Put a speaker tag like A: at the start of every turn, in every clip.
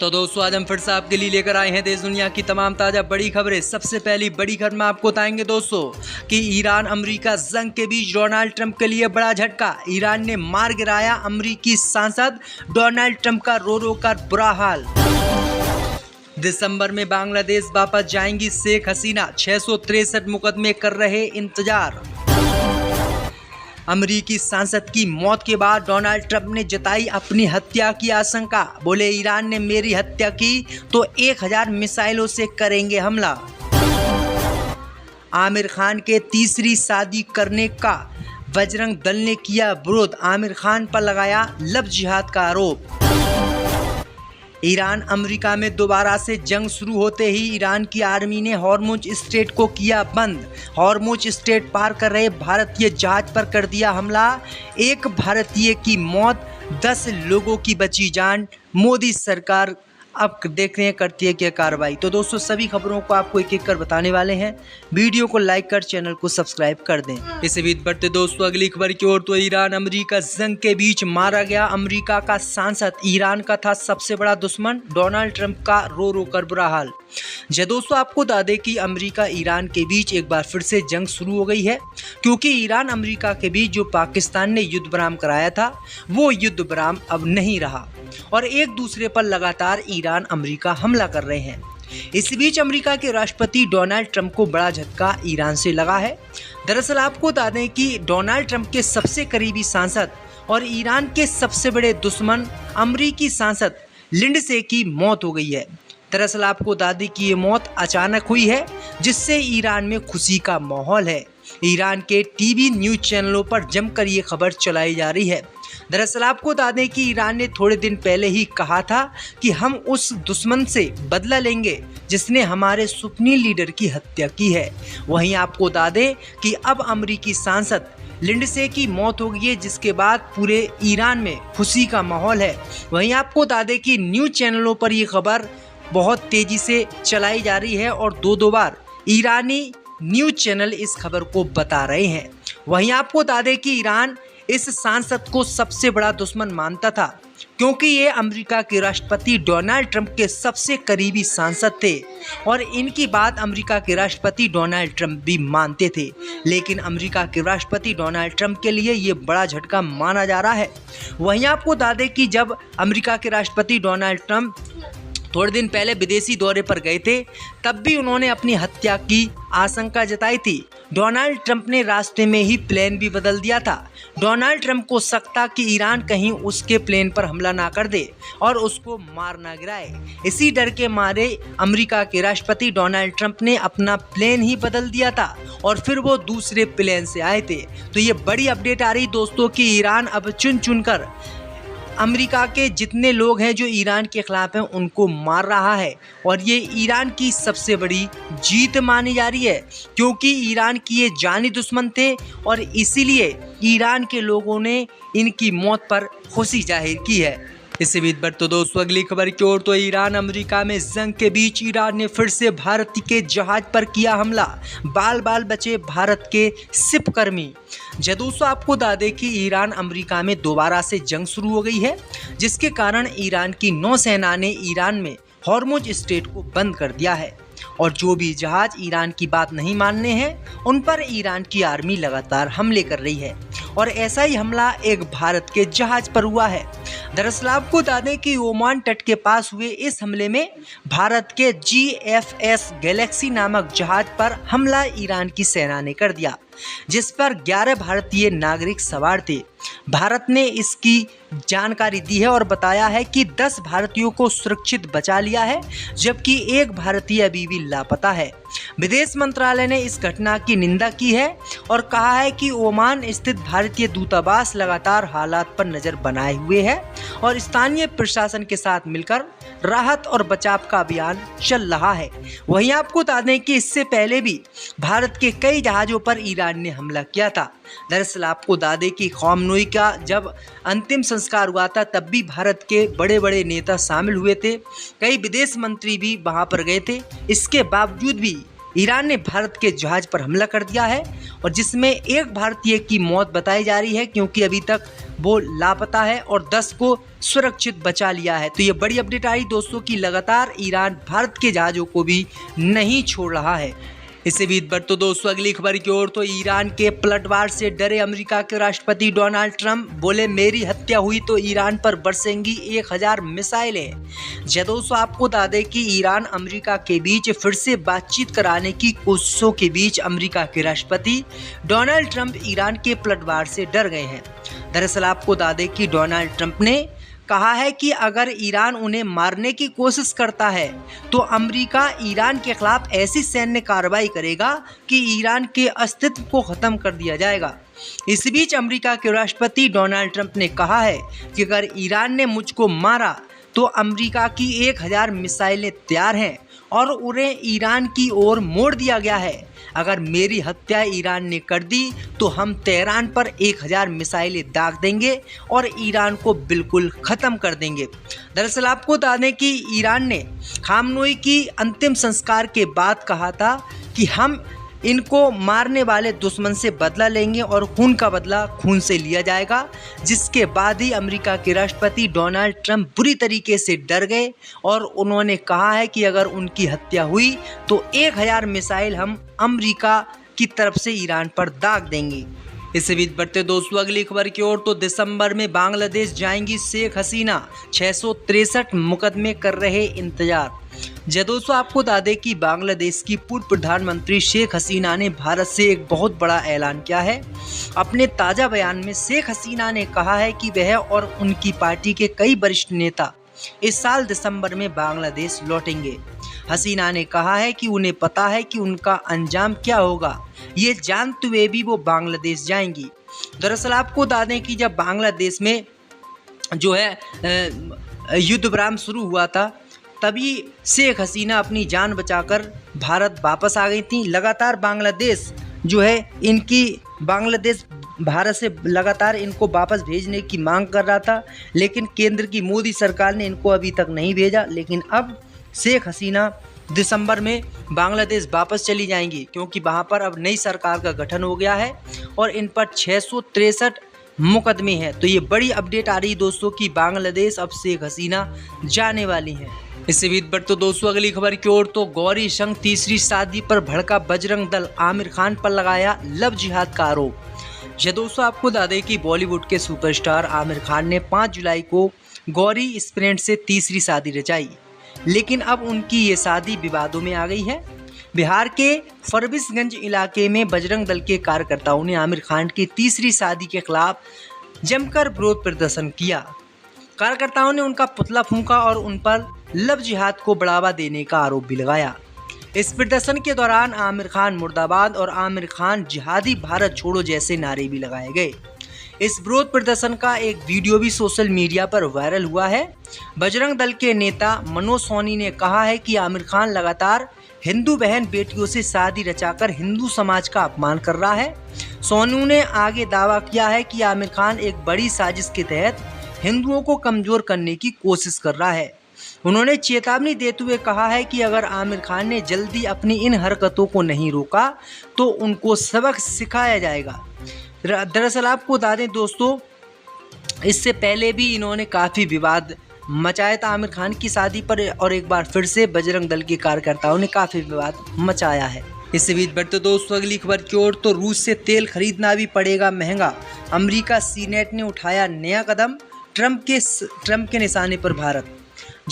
A: तो दोस्तों आज हम फिर से आपके लिए लेकर आए हैं देश दुनिया की तमाम ताज़ा बड़ी खबरें। सबसे पहली बड़ी खबर में आपको बताएंगे दोस्तों कि ईरान अमेरिका जंग के बीच डोनाल्ड ट्रंप के लिए बड़ा झटका। ईरान ने मार गिराया अमेरिकी सांसद, डोनाल्ड ट्रंप का रो रो कर बुरा हाल। दिसंबर में बांग्लादेश वापस जाएंगी शेख हसीना, 663 मुकदमे कर रहे इंतजार। अमेरिकी सांसद की मौत के बाद डोनाल्ड ट्रंप ने जताई अपनी हत्या की आशंका। बोले ईरान ने मेरी हत्या की तो 1000 मिसाइलों से करेंगे हमला। आमिर खान के तीसरी शादी करने का बजरंग दल ने किया विरोध। आमिर खान पर लगाया लव जिहाद का आरोप। ईरान अमेरिका में दोबारा से जंग शुरू होते ही ईरान की आर्मी ने हॉर्मुज स्ट्रेट को किया बंद। हॉर्मुज स्ट्रेट पार कर रहे भारतीय जहाज पर कर दिया हमला। एक भारतीय की मौत, 10 लोगों की बची जान। मोदी सरकार अब देख रहे हैं करती है क्या कार्रवाई। तो दोस्तों सभी खबरों को आपको एक एक कर बताने वाले हैं। वीडियो को लाइक कर चैनल को सब्सक्राइब कर दें। इसी बीच बढ़ते दोस्तों अगली खबर की ओर। तो ईरान अमेरिका जंग के बीच मारा गया अमेरिका का सांसद। ईरान का था सबसे बड़ा दुश्मन, डोनाल्ड ट्रंप का रो रो कर बुरा हाल। जी दोस्तों आपको बता दें कि अमेरिका ईरान के बीच एक बार फिर से जंग शुरू हो गई है, क्योंकि ईरान अमेरिका के बीच जो पाकिस्तान ने युद्ध विराम कराया था वो युद्ध विराम अब नहीं रहा और एक दूसरे पर लगातार ईरान अमेरिका हमला कर रहे हैं। इस बीच अमेरिका के राष्ट्रपति डोनाल्ड ट्रंप को बड़ा झटका ईरान से लगा है। दरअसल आपको बता दें कि डोनाल्ड ट्रंप के सबसे करीबी सांसद और ईरान के सबसे बड़े दुश्मन अमेरिकी सांसद लिंडसे की मौत हो गई है। दरअसल आपको बता दें कि ये मौत अचानक हुई है, जिससे ईरान में खुशी का माहौल है। ईरान के टीवी न्यूज़ चैनलों पर जमकर ये खबर चलाई जा रही है। दरअसल आपको बता दें कि ईरान ने थोड़े दिन पहले ही कहा था कि हम उस दुश्मन से बदला लेंगे जिसने हमारे सुप्रीम लीडर की हत्या की है। वहीं आपको बता दें कि अब अमेरिकी सांसद लिंडसे की मौत हो गई है, जिसके बाद पूरे ईरान में खुशी का माहौल है। वहीं आपको बता दें कि न्यूज़ चैनलों पर ये खबर बहुत तेजी से चलाई जा रही है और दो बार ईरानी न्यूज़ चैनल इस खबर को बता रहे हैं। वहीं आपको बता दें कि ईरान इस सांसद को सबसे बड़ा दुश्मन मानता था, क्योंकि ये अमेरिका के राष्ट्रपति डोनाल्ड ट्रंप के सबसे करीबी सांसद थे और इनकी बात अमेरिका के राष्ट्रपति डोनाल्ड ट्रंप भी मानते थे। लेकिन अमेरिका के राष्ट्रपति डोनाल्ड ट्रंप के लिए ये बड़ा झटका माना जा रहा है। वहीं आपको बता दें कि जब अमेरिका के राष्ट्रपति डोनाल्ड ट्रंप थोड़े दिन पहले विदेशी दौरे पर गए थे, तब भी उन्होंने अपनी हत्या की आशंका जताई थी। डोनाल्ड ट्रंप ने रास्ते में ही प्लेन भी बदल दिया था। डोनाल्ड ट्रंप को शक था कि ईरान कहीं उसके प्लेन पर हमला ना कर दे और उसको मार ना गिराए। इसी डर के मारे अमेरिका के राष्ट्रपति डोनाल्ड ट्रंप ने अपना प्लेन ही बदल दिया था और फिर वो दूसरे प्लेन से आए थे। तो ये बड़ी अपडेट आ रही दोस्तों कि ईरान अब चुन चुन कर अमेरिका के जितने लोग हैं जो ईरान के खिलाफ हैं उनको मार रहा है और ये ईरान की सबसे बड़ी जीत मानी जा रही है, क्योंकि ईरान की ये जानी दुश्मन थे और इसीलिए ईरान के लोगों ने इनकी मौत पर खुशी जाहिर की है। इसी बीच बढ़ते दोस्तों अगली खबर की ओर। तो ईरान अमेरिका में जंग के बीच ईरान ने फिर से भारत के जहाज पर किया हमला। बाल बाल बचे भारत के सिप कर्मी। दोस्तों आपको बता दें कि ईरान अमेरिका में दोबारा से जंग शुरू हो गई है, जिसके कारण ईरान की नौसेना ने ईरान में हॉर्मुज स्ट्रेट को बंद कर दिया है और जो भी जहाज ईरान की बात नहीं मानने हैं उन पर ईरान की आर्मी लगातार हमले कर रही है और ऐसा ही हमला एक भारत के जहाज पर हुआ है। दरअसल आपको बता दें कि ओमान तट के पास हुए इस हमले में भारत के GFS गैलेक्सी नामक जहाज पर हमला ईरान की सेना ने कर दिया, जिस पर 11 भारतीय नागरिक सवार थे। भारत ने इसकी जानकारी दी है और बताया है कि 10 भारतीयों को सुरक्षित बचा लिया है, जबकि एक भारतीय अभी भी लापता है। विदेश मंत्रालय ने इस घटना की निंदा की है और कहा है कि ओमान स्थित भारतीय दूतावास लगातार हालात पर नजर बनाए हुए है और स्थानीय प्रशासन के साथ मिलकर राहत और बचाव का अभियान चल रहा है। वहीं आपको बता दें कि इससे पहले भी भारत के कई जहाज़ों पर ईरान ने हमला किया था। दरअसल आपको बता दें कि खमेनी का जब अंतिम संस्कार हुआ था तब भी भारत के बड़े बड़े नेता शामिल हुए थे, कई विदेश मंत्री भी वहां पर गए थे। इसके बावजूद भी ईरान ने भारत के जहाज पर हमला कर दिया है और जिसमें एक भारतीय की मौत बताई जा रही है, क्योंकि अभी तक वो लापता है और 10 को सुरक्षित बचा लिया है। तो ये बड़ी अपडेट आई दोस्तों कि लगातार ईरान भारत के जहाज़ों को भी नहीं छोड़ रहा है। इससे भी बढ़ते दोस्तों अगली खबर की ओर, तो ईरान के पलटवार से डरे अमेरिका के राष्ट्रपति डोनाल्ड ट्रंप बोले, मेरी हत्या हुई तो ईरान पर बरसेंगी 1000 मिसाइलें। दोस्तों आपको बता दें कि ईरान अमेरिका के बीच फिर से बातचीत कराने की कोशिशों के बीच अमेरिका के राष्ट्रपति डोनाल्ड ट्रंप ईरान के पलटवार से डर गए हैं। दरअसल आपको बता दें कि डोनाल्ड ट्रंप ने कहा है कि अगर ईरान उन्हें मारने की कोशिश करता है तो अमेरिका ईरान के खिलाफ ऐसी सैन्य कार्रवाई करेगा कि ईरान के अस्तित्व को खत्म कर दिया जाएगा। इस बीच अमेरिका के राष्ट्रपति डोनाल्ड ट्रंप ने कहा है कि अगर ईरान ने मुझको मारा तो अमेरिका की 1000 मिसाइलें तैयार हैं और उन्हें ईरान की ओर मोड़ दिया गया है। अगर मेरी हत्या ईरान ने कर दी तो हम तेहरान पर 1000 मिसाइलें दाग देंगे और ईरान को बिल्कुल ख़त्म कर देंगे। दरअसल आपको बता दें कि ईरान ने खामनोई की अंतिम संस्कार के बाद कहा था कि हम इनको मारने वाले दुश्मन से बदला लेंगे और खून का बदला खून से लिया जाएगा, जिसके बाद ही अमेरिका के राष्ट्रपति डोनाल्ड ट्रंप बुरी तरीके से डर गए और उन्होंने कहा है कि अगर उनकी हत्या हुई तो 1000 मिसाइल हम अमेरिका की तरफ से ईरान पर दाग देंगे। इससे बीच बढ़ते दोस्तों अगली खबर की ओर, तो दिसंबर में बांग्लादेश जाएंगी शेख हसीना, 663 मुकदमे कर रहे इंतजार। दोस्तों आपको बता दें कि बांग्लादेश की पूर्व प्रधानमंत्री शेख हसीना ने भारत से एक बहुत बड़ा ऐलान किया है। अपने ताज़ा बयान में शेख हसीना ने कहा है कि वह और उनकी पार्टी के कई वरिष्ठ नेता इस साल दिसंबर में बांग्लादेश लौटेंगे। हसीना ने कहा है कि उन्हें पता है कि उनका अंजाम क्या होगा, ये जानते हुए भी वो बांग्लादेश जाएंगी। दरअसल आपको बता दें कि जब बांग्लादेश में जो है युद्ध विराम शुरू हुआ था तभी शेख हसीना अपनी जान बचाकर भारत वापस आ गई थी। लगातार बांग्लादेश जो है बांग्लादेश भारत से लगातार इनको वापस भेजने की मांग कर रहा था, लेकिन केंद्र की मोदी सरकार ने इनको अभी तक नहीं भेजा। लेकिन अब शेख हसीना दिसंबर में बांग्लादेश वापस चली जाएंगी, क्योंकि वहां पर अब नई सरकार का गठन हो गया है और इन पर 663 मुकदमे हैं। तो ये बड़ी अपडेट आ रही दोस्तों कि बांग्लादेश अब शेख हसीना जाने वाली हैं। इससे भी बढ़ते दोस्तों अगली खबर की ओर, तो गौरी शंकर तीसरी शादी पर भड़का बजरंग दल, आमिर खान पर लगाया लव जिहाद का आरोप। दोस्तों आपको बता दें कि बॉलीवुड के सुपरस्टार आमिर खान ने 5 जुलाई को गौरी स्प्रेंट से तीसरी शादी रचाई, लेकिन अब उनकी ये शादी विवादों में आ गई है। बिहार के फरबिसगंज इलाके में बजरंग दल के कार्यकर्ताओं ने आमिर खान की तीसरी शादी के खिलाफ जमकर विरोध प्रदर्शन किया। कार्यकर्ताओं ने उनका पुतला फूंका और उन पर लव जिहाद को बढ़ावा देने का आरोप भी लगाया। इस प्रदर्शन के दौरान आमिर खान मुर्दाबाद और आमिर खान जिहादी भारत छोड़ो जैसे नारे भी लगाए गए। इस विरोध प्रदर्शन का एक वीडियो भी सोशल मीडिया पर वायरल हुआ है। बजरंग दल के नेता मनोज सोनी ने कहा है कि आमिर खान लगातार हिंदू बहन बेटियों से शादी रचाकर हिंदू समाज का अपमान कर रहा है। सोनू ने आगे दावा किया है कि आमिर खान एक बड़ी साजिश के तहत हिंदुओं को कमजोर करने की कोशिश कर रहा है। उन्होंने चेतावनी देते हुए कहा है कि अगर आमिर खान ने जल्दी अपनी इन हरकतों को नहीं रोका तो उनको सबक सिखाया जाएगा। दरअसल आपको बता दें दोस्तों, इससे पहले भी इन्होंने काफ़ी विवाद मचाया था आमिर खान की शादी पर, और एक बार फिर से बजरंग दल के कार्यकर्ताओं ने काफ़ी विवाद मचाया है। इससे बीच बढ़ते दोस्तों अगली खबर की ओर, तो रूस से तेल खरीदना भी पड़ेगा महंगा, अमेरिका सीनेट ने उठाया नया कदम, ट्रंप के निशाने पर भारत।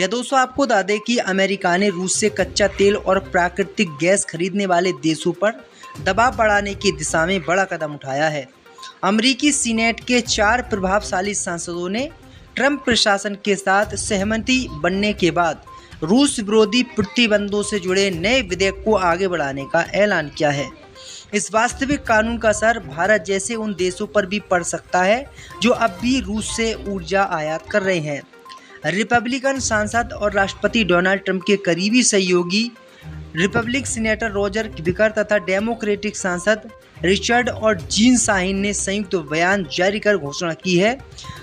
A: दोस्तों आपको बता दें कि अमेरिका ने रूस से कच्चा तेल और प्राकृतिक गैस खरीदने वाले देशों पर दबाव बढ़ाने की दिशा में बड़ा कदम उठाया है। अमेरिकी सीनेट के 4 प्रभावशाली सांसदों ने ट्रंप प्रशासन के साथ सहमति बनने के बाद रूस विरोधी प्रतिबंधों से जुड़े नए विधेयक को आगे बढ़ाने का ऐलान किया है। इस वास्तविक कानून का असर भारत जैसे उन देशों पर भी पड़ सकता है जो अब भी रूस से ऊर्जा आयात कर रहे हैं। रिपब्लिकन सांसद और राष्ट्रपति डोनाल्ड ट्रंप के करीबी सहयोगी रिपब्लिक सीनेटर रोजर विकर तथा डेमोक्रेटिक सांसद रिचर्ड और जीन शाहीन ने संयुक्त बयान जारी कर घोषणा की है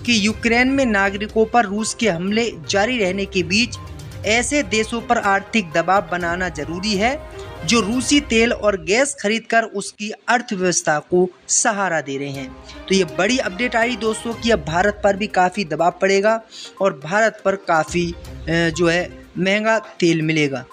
A: कि यूक्रेन में नागरिकों पर रूस के हमले जारी रहने के बीच ऐसे देशों पर आर्थिक दबाव बनाना जरूरी है जो रूसी तेल और गैस खरीदकर उसकी अर्थव्यवस्था को सहारा दे रहे हैं। तो ये बड़ी अपडेट आई दोस्तों कि अब भारत पर भी काफ़ी दबाव पड़ेगा और भारत पर काफ़ी जो है महंगा तेल मिलेगा।